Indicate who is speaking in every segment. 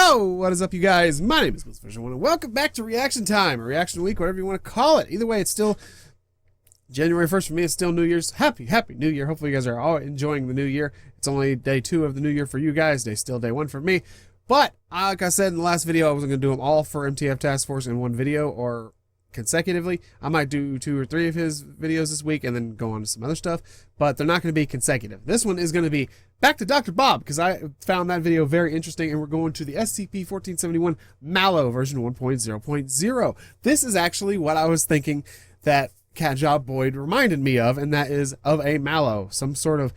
Speaker 1: Yo, what is up, you guys? My name is MalO, and welcome back to Reaction Time, or Reaction Week, whatever you want to call it. Either way, it's still January 1st for me. It's still New Year's. Happy New Year. Hopefully you guys are all enjoying the new year. It's only day 2 of the new year for you guys. Still day 1 for me. But, like I said in the last video, I wasn't going to do them all for MTF Task Force in one video or consecutively. I might do 2 or 3 of his videos this week and then go on to some other stuff, but they're not going to be consecutive. This one is going to be back to Dr. Bob, because I found that video very interesting, and we're going to the SCP-1471 MalO version 1.0.0. This is actually what I was thinking that Cat Job Boyd reminded me of, and that is of a MalO, some sort of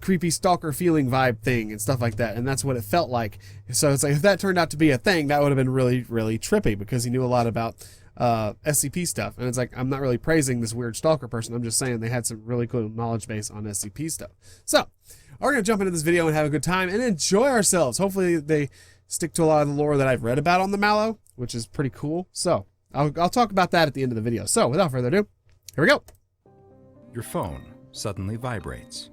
Speaker 1: creepy stalker feeling vibe thing and stuff like that, and that's what it felt like. So it's like, if that turned out to be a thing, that would have been really, really trippy, because he knew a lot about SCP stuff. And it's like, I'm not really praising this weird stalker person, I'm just saying they had some really cool knowledge base on SCP stuff. So we're going to jump into this video and have a good time and enjoy ourselves. Hopefully they stick to a lot of the lore that I've read about on the MalO, which is pretty cool. So I'll talk about that at the end of the video. So without further ado, here we go.
Speaker 2: Your phone suddenly vibrates.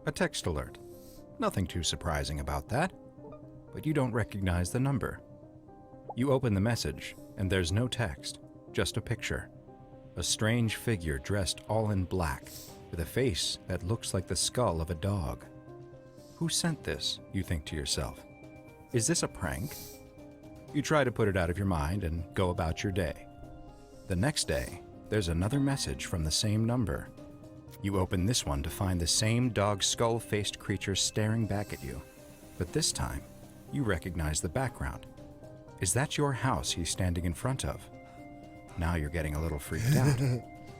Speaker 2: A text alert. Nothing too surprising about that, but you don't recognize the number. You open the message, and there's no text, just a picture. A strange figure dressed all in black, with a face that looks like the skull of a dog. Who sent this, you think to yourself? Is this a prank? You try to put it out of your mind and go about your day. The next day, there's another message from the same number. You open this one to find the same dog skull-faced creature staring back at you. But this time, you recognize the background. Is that your house he's standing in front of? Now you're getting a little freaked out.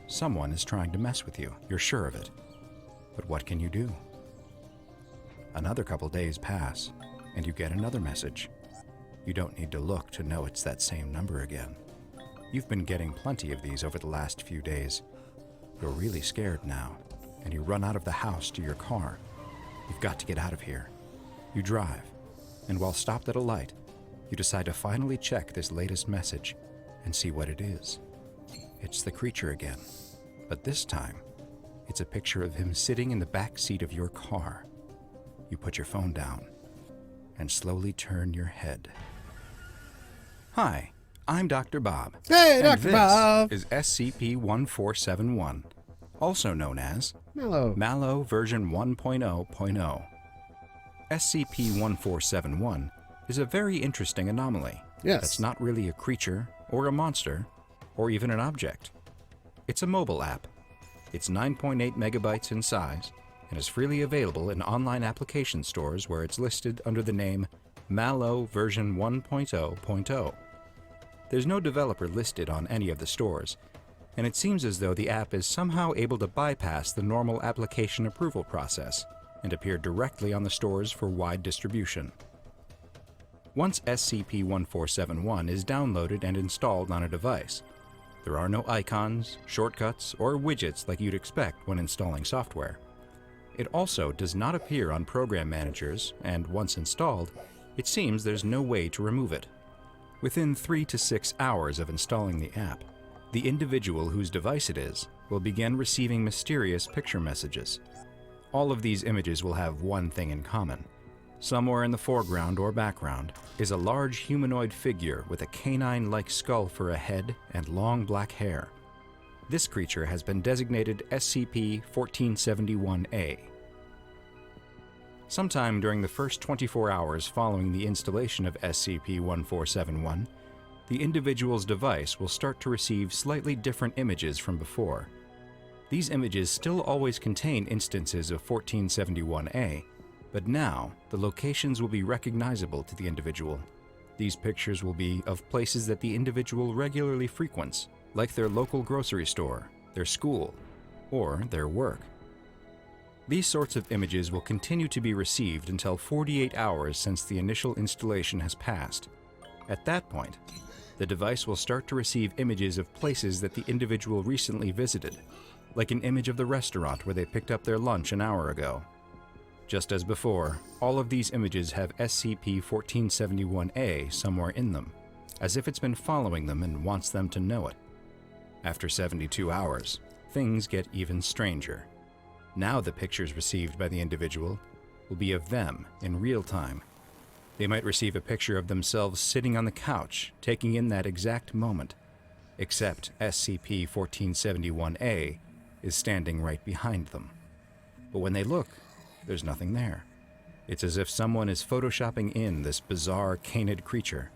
Speaker 2: Someone is trying to mess with you, you're sure of it. But what can you do? Another couple days pass, and you get another message. You don't need to look to know it's that same number again. You've been getting plenty of these over the last few days. You're really scared now, and you run out of the house to your car. You've got to get out of here. You drive, and while stopped at a light, you decide to finally check this latest message and see what it is. It's the creature again, but this time, it's a picture of him sitting in the back seat of your car. You put your phone down and slowly turn your head. Hi, I'm Dr. Bob.
Speaker 1: Hey, Dr. Bob!
Speaker 2: This is SCP-1471, also known as
Speaker 1: MalO
Speaker 2: version 1.0.0. SCP-1471 is a very interesting anomaly.
Speaker 1: Yes.
Speaker 2: That's not really a creature, or a monster, or even an object. It's a mobile app. It's 9.8 megabytes in size, and is freely available in online application stores where it's listed under the name MalO version 1.0.0. There's no developer listed on any of the stores, and it seems as though the app is somehow able to bypass the normal application approval process and appear directly on the stores for wide distribution. Once SCP-1471 is downloaded and installed on a device, there are no icons, shortcuts, or widgets like you'd expect when installing software. It also does not appear on program managers, and once installed, it seems there's no way to remove it. Within 3 to 6 hours of installing the app, the individual whose device it is will begin receiving mysterious picture messages. All of these images will have one thing in common. Somewhere in the foreground or background is a large humanoid figure with a canine-like skull for a head and long black hair. This creature has been designated SCP-1471-A. Sometime during the first 24 hours following the installation of SCP-1471, the individual's device will start to receive slightly different images from before. These images still always contain instances of 1471-A, but now, the locations will be recognizable to the individual. These pictures will be of places that the individual regularly frequents, like their local grocery store, their school, or their work. These sorts of images will continue to be received until 48 hours since the initial installation has passed. At that point, the device will start to receive images of places that the individual recently visited, like an image of the restaurant where they picked up their lunch an hour ago. Just as before, all of these images have SCP-1471-A somewhere in them, as if it's been following them and wants them to know it. After 72 hours, things get even stranger. Now the pictures received by the individual will be of them in real time. They might receive a picture of themselves sitting on the couch, taking in that exact moment, except SCP-1471 is standing right behind them. But when they look, there's nothing there. It's as if someone is photoshopping in this bizarre canid creature,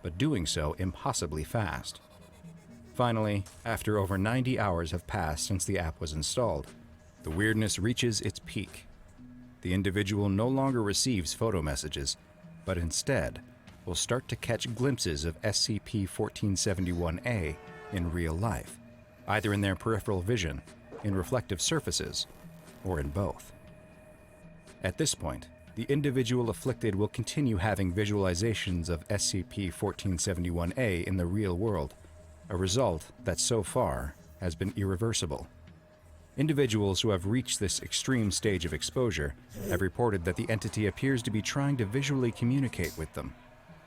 Speaker 2: but doing so impossibly fast. Finally, after over 90 hours have passed since the app was installed, the weirdness reaches its peak. The individual no longer receives photo messages, but instead will start to catch glimpses of SCP-1471 in real life, either in their peripheral vision, in reflective surfaces, or in both. At this point, the individual afflicted will continue having visualizations of SCP-1471 in the real world, a result that so far has been irreversible. Individuals who have reached this extreme stage of exposure have reported that the entity appears to be trying to visually communicate with them,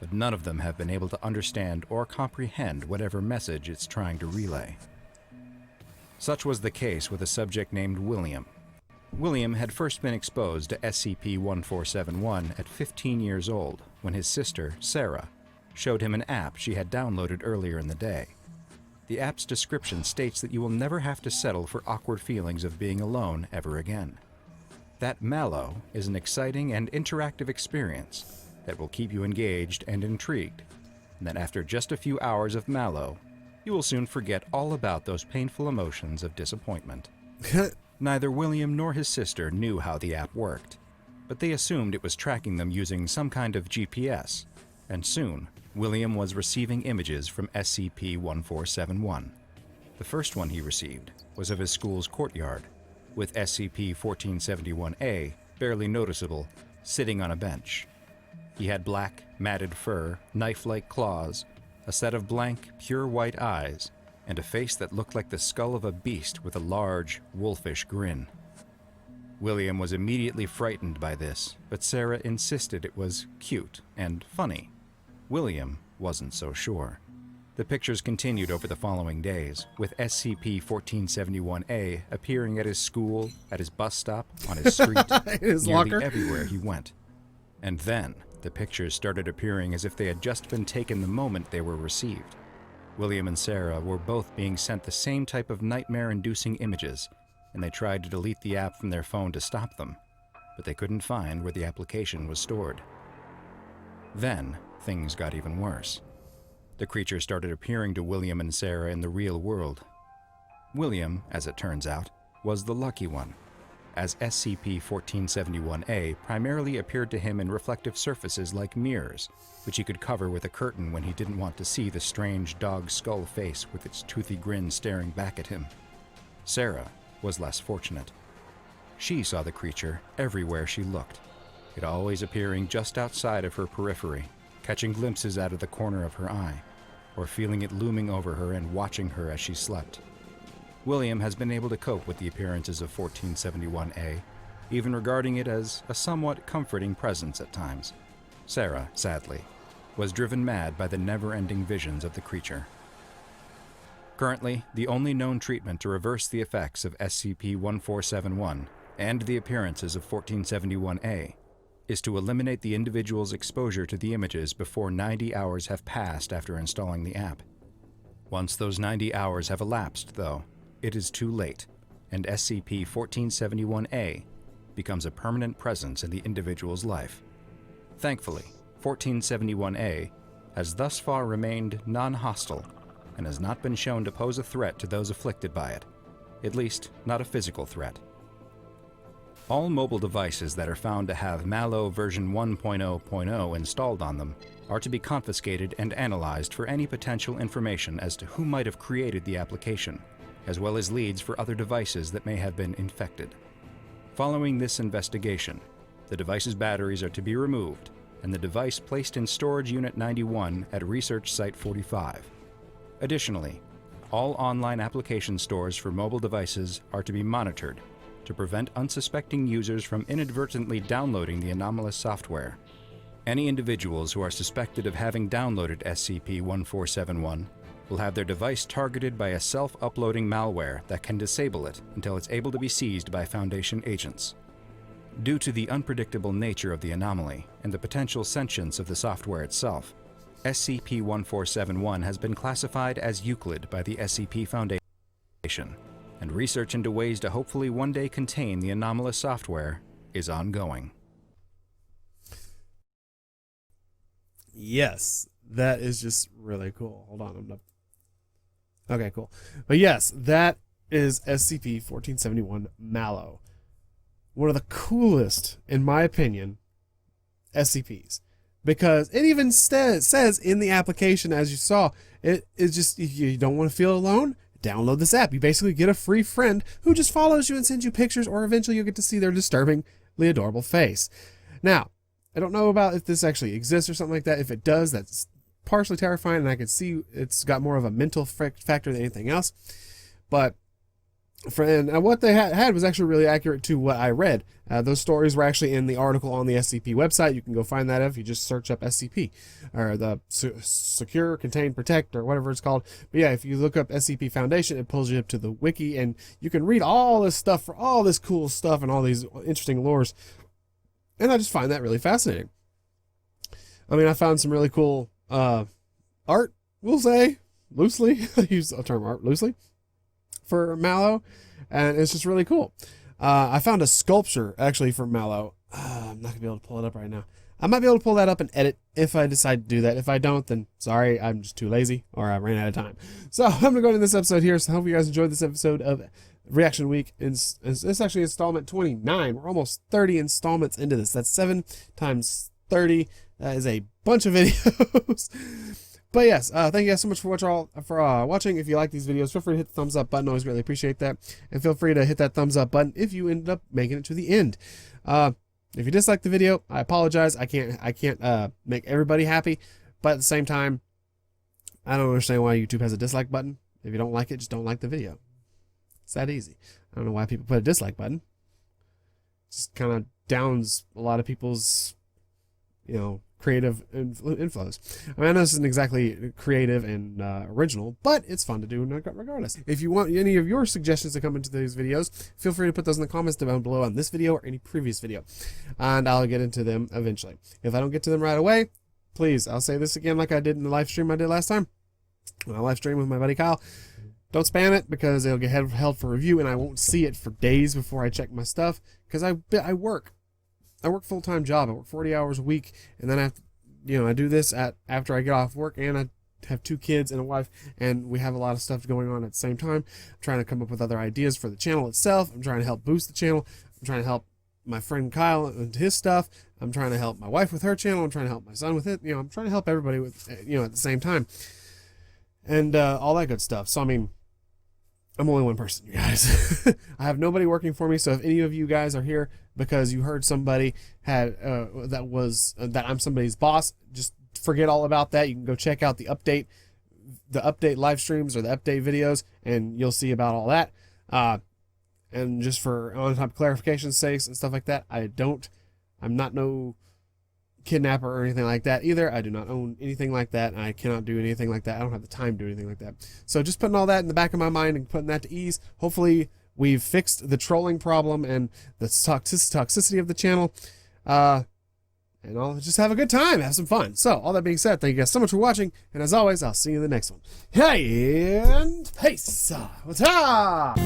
Speaker 2: but none of them have been able to understand or comprehend whatever message it's trying to relay. Such was the case with a subject named William. William had first been exposed to SCP-1471 at 15 years old when his sister, Sarah, showed him an app she had downloaded earlier in the day. The app's description states that you will never have to settle for awkward feelings of being alone ever again. That MalO is an exciting and interactive experience that will keep you engaged and intrigued, and that after just a few hours of MalO, you will soon forget all about those painful emotions of disappointment. Neither William nor his sister knew how the app worked, but they assumed it was tracking them using some kind of GPS, and soon, William was receiving images from SCP-1471. The first one he received was of his school's courtyard, with SCP-1471 barely noticeable, sitting on a bench. He had black, matted fur, knife-like claws, a set of blank, pure white eyes, and a face that looked like the skull of a beast with a large, wolfish grin. William was immediately frightened by this, but Sarah insisted it was cute and funny. William wasn't so sure. The pictures continued over the following days, with SCP-1471 appearing at his school, at his bus stop, on his street,
Speaker 1: his
Speaker 2: nearly
Speaker 1: locker.
Speaker 2: everywhere he went. And then, the pictures started appearing as if they had just been taken the moment they were received. William and Sarah were both being sent the same type of nightmare-inducing images, and they tried to delete the app from their phone to stop them, but they couldn't find where the application was stored. Then, things got even worse. The creature started appearing to William and Sarah in the real world. William, as it turns out, was the lucky one, as SCP-1471 primarily appeared to him in reflective surfaces like mirrors, which he could cover with a curtain when he didn't want to see the strange dog skull face with its toothy grin staring back at him. Sarah was less fortunate. She saw the creature everywhere she looked, it always appearing just outside of her periphery, catching glimpses out of the corner of her eye, or feeling it looming over her and watching her as she slept. William has been able to cope with the appearances of 1471 even regarding it as a somewhat comforting presence at times. Sarah, sadly, was driven mad by the never-ending visions of the creature. Currently, the only known treatment to reverse the effects of SCP-1471 and the appearances of 1471 is to eliminate the individual's exposure to the images before 90 hours have passed after installing the app. Once those 90 hours have elapsed, though, it is too late, and SCP-1471 becomes a permanent presence in the individual's life. Thankfully, 1471 has thus far remained non-hostile and has not been shown to pose a threat to those afflicted by it, at least not a physical threat. All mobile devices that are found to have MalO version 1.0.0 installed on them are to be confiscated and analyzed for any potential information as to who might have created the application, as well as leads for other devices that may have been infected. Following this investigation, the device's batteries are to be removed and the device placed in Storage Unit 91 at Research Site 45. Additionally, all online application stores for mobile devices are to be monitored to prevent unsuspecting users from inadvertently downloading the anomalous software. Any individuals who are suspected of having downloaded SCP-1471 will have their device targeted by a self-uploading malware that can disable it until it's able to be seized by Foundation agents. Due to the unpredictable nature of the anomaly and the potential sentience of the software itself, SCP-1471 has been classified as Euclid by the SCP Foundation, and research into ways to hopefully one day contain the anomalous software is ongoing.
Speaker 1: Yes, that is just really cool. Hold on, okay, cool. But yes, that is SCP-1471 MalO. One of the coolest, in my opinion, SCPs. Because it even says in the application, as you saw, it is just, if you don't want to feel alone, download this app. You basically get a free friend who just follows you and sends you pictures, or eventually you'll get to see their disturbingly adorable face. Now, I don't know about if this actually exists or something like that. If it does, that's partially terrifying, and I can see it's got more of a mental factor than anything else. But and what they had was actually really accurate to what I read. Those stories were actually in the article on the SCP website. You can go find that if you just search up SCP, or the Secure, Contain, Protect, or whatever it's called. But yeah, if you look up SCP Foundation, it pulls you up to the wiki, and you can read all this stuff for all this cool stuff and all these interesting lores. And I just find that really fascinating. I mean, I found some really cool art, we'll say, loosely. I use the term art loosely for MalO, and it's just really cool. I found a sculpture actually for MalO. I'm not gonna be able to pull it up right now. I might be able to pull that up and edit if I decide to do that. If I don't, then sorry, I'm just too lazy, or I ran out of time. So I'm gonna go into this episode here. So I hope you guys enjoyed this episode of Reaction Week. It's actually installment 29. We're almost 30 installments into this. That's 7 times 30. That is a bunch of videos. But yes, thank you guys so much for watching. If you like these videos, feel free to hit the thumbs up button. Always really appreciate that. And feel free to hit that thumbs up button if you ended up making it to the end. If you dislike the video, I apologize. I can't make everybody happy. But at the same time, I don't understand why YouTube has a dislike button. If you don't like it, just don't like the video. It's that easy. I don't know why people put a dislike button. It just kind of downs a lot of people's, creative inflows. I mean, I know this isn't exactly creative and original, but it's fun to do regardless. If you want any of your suggestions to come into these videos, feel free to put those in the comments down below on this video or any previous video, and I'll get into them eventually. If I don't get to them right away, please, I'll say this again like I did in the live stream I did last time. When I live stream with my buddy Kyle, don't spam it because it'll get held for review and I won't see it for days before I check my stuff, because I work full-time job. I work 40 hours a week, and then I have to, I do this after I get off work, and I have 2 kids and a wife, and we have a lot of stuff going on at the same time. I'm trying to come up with other ideas for the channel itself. I'm trying to help boost the channel. I'm trying to help my friend Kyle and his stuff. I'm trying to help my wife with her channel. I'm trying to help my son with it. I'm trying to help everybody with, at the same time, and all that good stuff. So I mean, I'm only one person, you guys. I have nobody working for me. So if any of you guys are here because you heard somebody had that I'm somebody's boss, just forget all about that. You can go check out the update live streams or the update videos, and you'll see about all that. And just for on top clarification sakes and stuff like that, I'm not no kidnapper or anything like that either. I do not own anything like that, and I cannot do anything like that. I don't have the time to do anything like that. So just putting all that in the back of my mind and putting that to ease. Hopefully we've fixed the trolling problem and the toxicity of the channel, and I'll just have a good time, have some fun. So all that being said, thank you guys so much for watching, and as always, I'll see you in the next one. Hey, and peace. What's up?